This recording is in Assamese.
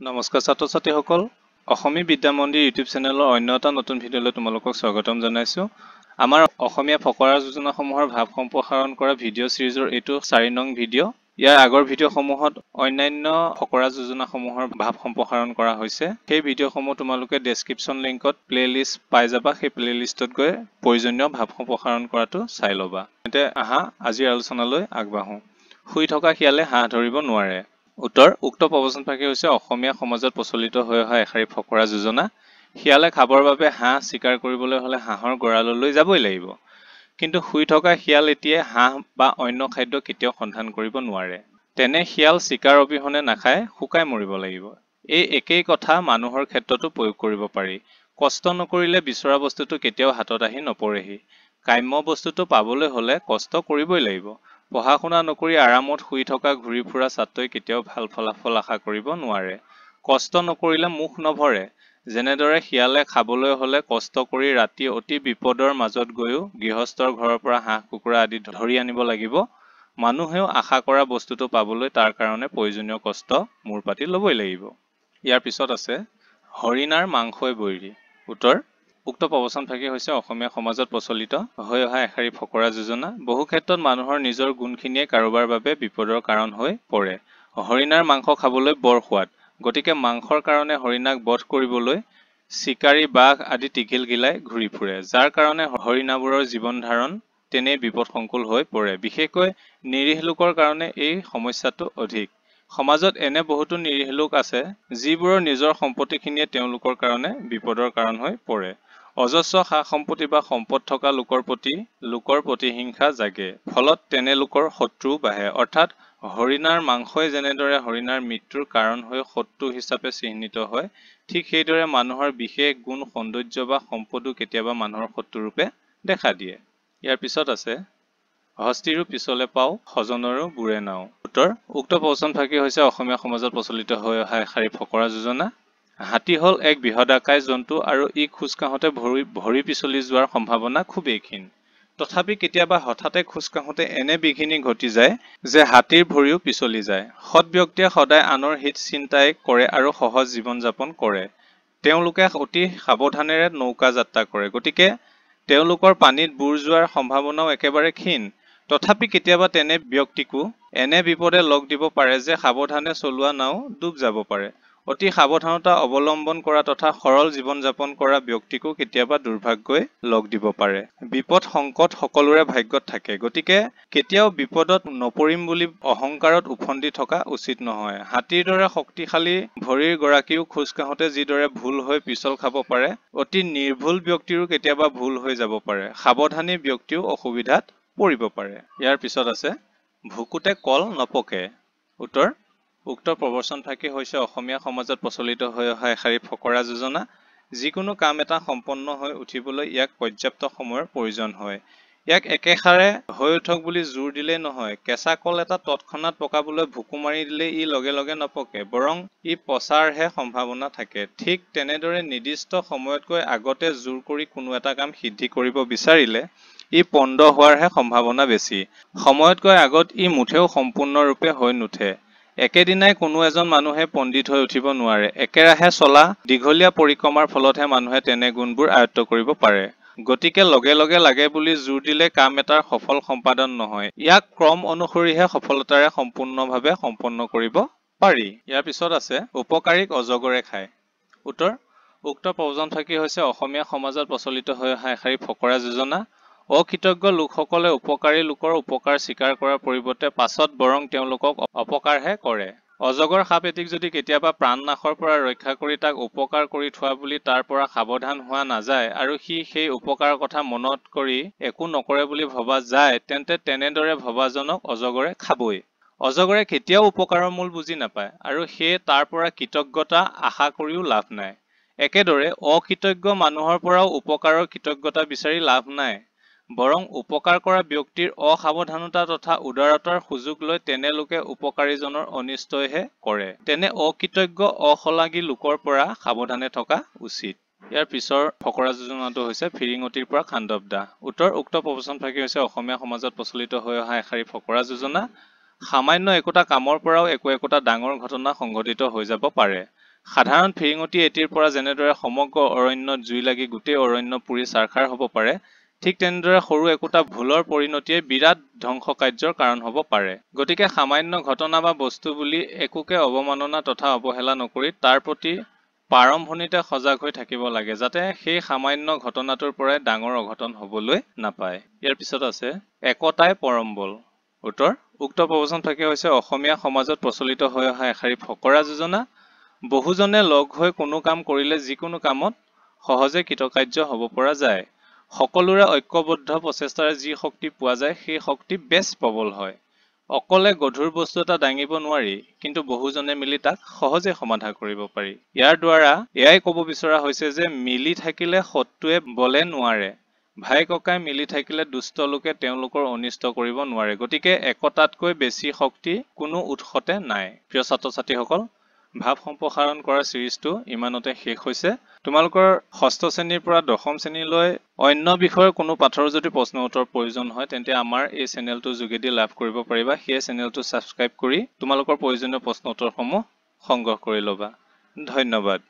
নমস্কাৰ ছাত্ৰ ছাত্ৰীসকল অসমী বিদ্যা মন্দিৰ ইউটিউব চেনেলৰ অন্য এটা নতুন ভিডিঅ'লৈ তোমালোকক স্বাগতম জনাইছো। আমাৰ অসমীয়া ফকৰা যোজনাসমূহৰ ভাৱ সম্প্ৰসাৰণ কৰা ভিডিঅ' সিৰিজৰ এইটো 4 নং ভিডিঅ'। ইয়াৰ আগৰ ভিডিঅ'সমূহত অন্যান্য ফকৰা যোজনাসমূহৰ ভাৱ সম্প্ৰসাৰণ কৰা হৈছে। সেই ভিডিঅ'সমূহ তোমালোকে ডেছক্ৰিপচন লিংকত প্লেলিষ্ট পাই যাবা। সেই প্লেলিষ্টত গৈ প্ৰয়োজনীয় ভাৱ সম্প্ৰসাৰণ কৰাটো চাই ল'বা। এতিয়া আহা আজিৰ আলোচনালৈ আগবাঢ়ো। শুই থকা শিয়ালে হাঁহ ধৰিব নোৱাৰে। উত্তৰ উক্ত প্ৰবচন ফাকি হৈছে অসমীয়া সমাজত প্ৰচলিত হৈ অহা এষাৰি ফকৰা যোজনা। শিয়ালে খাবৰ বাবে হাঁহ চিকাৰ কৰিবলৈ হলে হাঁহৰ গঁৰাললৈ যাবই লাগিব, কিন্তু শুই থকা শিয়াল এটিয়ে হাঁহ বা অন্য খাদ্য কেতিয়াও সন্ধান কৰিব নোৱাৰে। তেনে শিয়াল চিকাৰ অবিহনে নাখায়, শুকাই মৰিব লাগিব। এই একেই কথা মানুহৰ ক্ষেত্ৰতো প্ৰয়োগ কৰিব পাৰি। কষ্ট নকৰিলে বিচৰা বস্তুটো কেতিয়াও হাতত আহি নপৰেহি। কাম্য বস্তুটো পাবলৈ হলে কষ্ট কৰিবই লাগিব। পঢ়া শুনা নকৰি আৰামত শুই থকা ঘূৰি ফুৰা ছাত্ৰই কেতিয়াও ভাল ফলাফল আশা কৰিব নোৱাৰে। কষ্ট নকৰিলে মুখ নভৰে। যেনেদৰে শিয়ালে খাবলৈ হলে কষ্ট কৰি ৰাতি অতি বিপদৰ মাজত গৈও গৃহস্থৰ ঘৰৰ পৰা হাঁহ কুকুৰা আদি ধৰি আনিব লাগিব, মানুহেও আশা কৰা বস্তুটো পাবলৈ তাৰ কাৰণে প্ৰয়োজনীয় কষ্ট মূৰ পাতি ল'বই লাগিব। ইয়াৰ পিছত আছে হৰিণাৰ মাংসই বৈৰী। উত্তৰ উক্ত প্ৰবচন ফাকি হৈছে অসমীয়া সমাজত প্ৰচলিত হৈ অহা এষাৰি ফকৰা যোজনা। বহু ক্ষেত্ৰত মানুহৰ নিজৰ গুণখিনিয়ে কাৰোবাৰ বাবে বিপদৰ কাৰণ হৈ পৰে। হৰিণাৰ মাংস খাবলৈ বৰ সোৱাদ, গতিকে মাংসৰ কাৰণে হৰিণাক বধ কৰিবলৈ চিকাৰী বাঘ আদি টিঘিল গিলাই ঘূৰি ফুৰে, যাৰ কাৰণে হৰিণাবোৰৰ জীৱন ধাৰণ তেনেই বিপদসংকুল হৈ পৰে। বিশেষকৈ নিৰীহ লোকৰ কাৰণে এই সমস্যাটো অধিক। সমাজত এনে বহুতো নিৰীহ লোক আছে যিবোৰৰ নিজৰ সম্পত্তিখিনিয়ে তেওঁলোকৰ কাৰণে বিপদৰ কাৰণ হৈ পৰে। অজস্ৰ সা সম্পত্তি বা সম্পদ থকা লোকৰ প্ৰতিহিংসা জাগে, ফলত তেনে লোকৰ শত্ৰু বাঢ়ে। অৰ্থাৎ হৰিণাৰ মাংসই যেনেদৰে হৰিণাৰ মৃত্যুৰ কাৰণ হৈ শত্ৰু হিচাপে চিহ্নিত হয়, ঠিক সেইদৰে মানুহৰ বিশেষ গুণ সৌন্দৰ্য বা সম্পদো কেতিয়াবা মানুহৰ শত্ৰুৰূপে দেখা দিয়ে। ইয়াৰ পিছত আছে হস্তিৰো পিছলে পাও সজনৰো বুৰে নাও। উত্তৰ উক্ত প্ৰবচন ফাকি হৈছে অসমীয়া সমাজত প্ৰচলিত হৈ অহা এষাৰি ফকৰা যোজনা। হাতী হল এক বৃহদাকায় জন্তু আৰু ই খোজ কাঢ়োতে ভৰি পিছলি যোৱাৰ সম্ভাৱনা খুবেই ক্ষীণ। তথাপি কেতিয়াবা হঠাতে খোজ কাঢ়োতে এনে বিঘিনি ঘটি যায় যে হাতীৰ ভৰিও পিছলি যায়। সৎ ব্যক্তিয়ে সদায় আনৰ হিত চিন্তাই কৰে আৰু সহজ জীৱন যাপন কৰে। তেওঁলোকে অতি সাৱধানেৰে নৌকা যাত্ৰা কৰে, গতিকে তেওঁলোকৰ পানীত বুৰ যোৱাৰ সম্ভাৱনাও একেবাৰে ক্ষীণ। তথাপি কেতিয়াবা তেনে ব্যক্তিকো এনে বিপদে লগ দিব পাৰে যে সাৱধানে চলোৱা নাও ডুব যাব পাৰে। অতি সাৱধানতা অৱলম্বন কৰা তথা সৰল জীৱন যাপন কৰা ব্যক্তিকো কেতিয়াবা দুৰ্ভাগ্যই লগ দিব পাৰে। বিপদ সংকট সকলোৰে ভাগ্যত থাকে, গতিকে কেতিয়াও বিপদত নপৰিম বুলি অহংকাৰত উফন্দি থকা উচিত নহয়। হাতীৰ দৰে শক্তিশালী ভৰিৰ গৰাকীও খোজ কাঢ়োতে যিদৰে ভুল হৈ পিছল খাব পাৰে, অতি নিৰ্ভুল ব্যক্তিৰো কেতিয়াবা ভুল হৈ যাব পাৰে। সাৱধানী ব্যক্তিও অসুবিধাত পৰিব পাৰে। ইয়াৰ পিছত আছে ভুকুতে কল নপকে। উত্তৰ উক্ত প্ৰবচন ফাকি হৈছে অসমীয়া সমাজত প্ৰচলিত হৈ অহা এষাৰি ফকৰা যোজনা। যিকোনো কাম এটা সম্পন্ন হৈ উঠিবলৈ ইয়াক পৰ্যাপ্ত সময়ৰ প্ৰয়োজন হয়। ইয়াক একেষাৰে হৈ উঠক বুলি জোৰ দিলেই নহয়। কেঁচা কল এটা তৎক্ষণাত পকাবলৈ ভুকু মাৰি দিলে ই লগে লগে নপকে, বৰং ই পচাৰহে সম্ভাৱনা থাকে। ঠিক তেনেদৰে নিৰ্দিষ্ট সময়তকৈ আগতে জোৰ কৰি কোনো এটা কাম সিদ্ধি কৰিব বিচাৰিলে ই পণ্ড হোৱাৰহে সম্ভাৱনা বেছি। সময়তকৈ আগত ই মুঠেও সম্পূৰ্ণৰূপে হৈ নুঠে। একেদিনাই কোনো এজন মানুহে পণ্ডিত হৈ উঠিব নোৱাৰে। একেৰাহে চলা দীঘলীয়া পৰিক্ৰমাৰ ফলতহে মানুহে তেনে গুণবোৰ আয়ত্ব কৰিব পাৰে। গতিকে লগে লগে লাগে বুলি জোৰ দিলে কাম এটাৰ সফল সম্পাদন নহয়। ইয়াক ক্ৰম অনুসৰিহে সফলতাৰে সম্পূৰ্ণভাৱে সম্পন্ন কৰিব পাৰি। ইয়াৰ পিছত আছে উপকাৰীক অজগৰে খায়। উত্তৰ উক্ত প্ৰবচন ফাকি হৈছে অসমীয়া সমাজত প্ৰচলিত হৈ অহা এষাৰি ফকৰা যোজনা। অকৃতজ্ঞ লোকসকলে উপকাৰী লোকৰ উপকাৰ স্বীকাৰ কৰাৰ পৰিৱৰ্তে পাছত বৰং তেওঁলোকক অপকাৰহে কৰে। অজগৰ সাপ এটিক যদি কেতিয়াবা প্ৰাণনাশৰ পৰা ৰক্ষা কৰি তাক উপকাৰ কৰি থোৱা বুলি তাৰ পৰা সাৱধান হোৱা নাযায় আৰু সি সেই উপকাৰৰ কথা মনত কৰি একো নকৰে বুলি ভবা যায়, তেন্তে তেনেদৰে ভবাজনক অজগৰে খাবই। অজগৰে কেতিয়াও উপকাৰৰ মূল বুজি নাপায় আৰু সেয়ে তাৰ পৰা কৃতজ্ঞতা আশা কৰিও লাভ নাই। একেদৰে অকৃতজ্ঞ মানুহৰ পৰাও উপকাৰৰ কৃতজ্ঞতা বিচাৰি লাভ নাই, বৰং উপকাৰ কৰা ব্যক্তিৰ অসাৱধানতা তথা উদাৰতাৰ সুযোগ লৈ তেনে লোকে উপকাৰীজনৰ অনিষ্টইহে কৰে। তেনে অকৃতজ্ঞ অশলাগী লোকৰ পৰা সাৱধানে থকা উচিত। ইয়াৰ পিছৰ ফকৰা যোজনাটো হৈছে ফিৰিঙতিৰ পৰা খাণ্ডৱ দাহ। উত্তৰ উক্ত প্ৰবচন ফাকি হৈছে অসমীয়া সমাজত প্ৰচলিত হৈ অহা এষাৰি ফকৰা যোজনা। সামান্য একোটা কামৰ পৰাও একোটা ডাঙৰ ঘটনা সংঘটিত হৈ যাব পাৰে। সাধাৰণ ফিৰিঙতি এটিৰ পৰা যেনেদৰে সমগ্ৰ অৰণ্যত জুই লাগি গোটেই অৰণ্য পুৰি ছাৰখাৰ হ'ব পাৰে, ঠিক তেনেদৰে সৰু একোটা ভুলৰ পৰিণতিয়ে বিৰাট ধ্বংসকাৰ্যৰ কাৰণ হ'ব পাৰে। গতিকে সামান্য ঘটনা বা বস্তু বুলি একোকে অৱমাননা তথা অৱহেলা নকৰি তাৰ প্ৰতি প্ৰাৰম্ভণিতে সজাগ হৈ থাকিব লাগে, যাতে সেই সামান্য ঘটনাটোৰ পৰাই ডাঙৰ অঘটন হ'বলৈ নাপায়। ইয়াৰ পিছত আছে একতাই পৰম বল। উত্তৰ: উক্ত প্ৰবচন ফাঁকি হৈছে অসমীয়া সমাজত প্ৰচলিত হৈ অহা এষাৰি ফকৰা যোজনা। বহুজনে লগ হৈ কোনো কাম কৰিলে যিকোনো কামত সহজে কৃতকাৰ্য হ'ব পৰা যায়। সকলোৰে ঐক্যবদ্ধ প্ৰচেষ্টাৰে যি শক্তি পোৱা যায়, সেই শক্তি বেছ প্ৰবল হয়। অকলে গধুৰ বস্তু এটা দাঙিব নোৱাৰি, কিন্তু বহুজনে মিলি তাক সহজে সমাধা কৰিব পাৰি। ইয়াৰ দ্বাৰা এয়াই ক'ব বিচৰা হৈছে যে মিলি থাকিলে শত্ৰুৱে বলে নোৱাৰে। ভাই ককাই মিলি থাকিলে দুষ্ট লোকে তেওঁলোকৰ অনিষ্ট কৰিব নোৱাৰে। গতিকে একতাতকৈ বেছি শক্তি কোনো উৎসতে নাই। প্ৰিয় ছাত্ৰ ছাত্ৰীসকল, ভাৱ সম্প্ৰসাৰণ কৰা চিৰিজটো ইমানতে শেষ হৈছে। তোমালোকৰ ষষ্ঠ শ্ৰেণীৰ পৰা দশম শ্ৰেণীলৈ অন্য বিষয়ৰ কোনো পাঠৰ যদি প্ৰশ্ন উত্তৰ প্ৰয়োজন হয়, তেন্তে আমাৰ এই চেনেলটোৰ যোগেদি লাভ কৰিব পাৰিবা। সেই চেনেলটো ছাবস্ক্ৰাইব কৰি তোমালোকৰ প্ৰয়োজনীয় প্ৰশ্ন উত্তৰসমূহ সংগ্ৰহ কৰি ল'বা। ধন্যবাদ।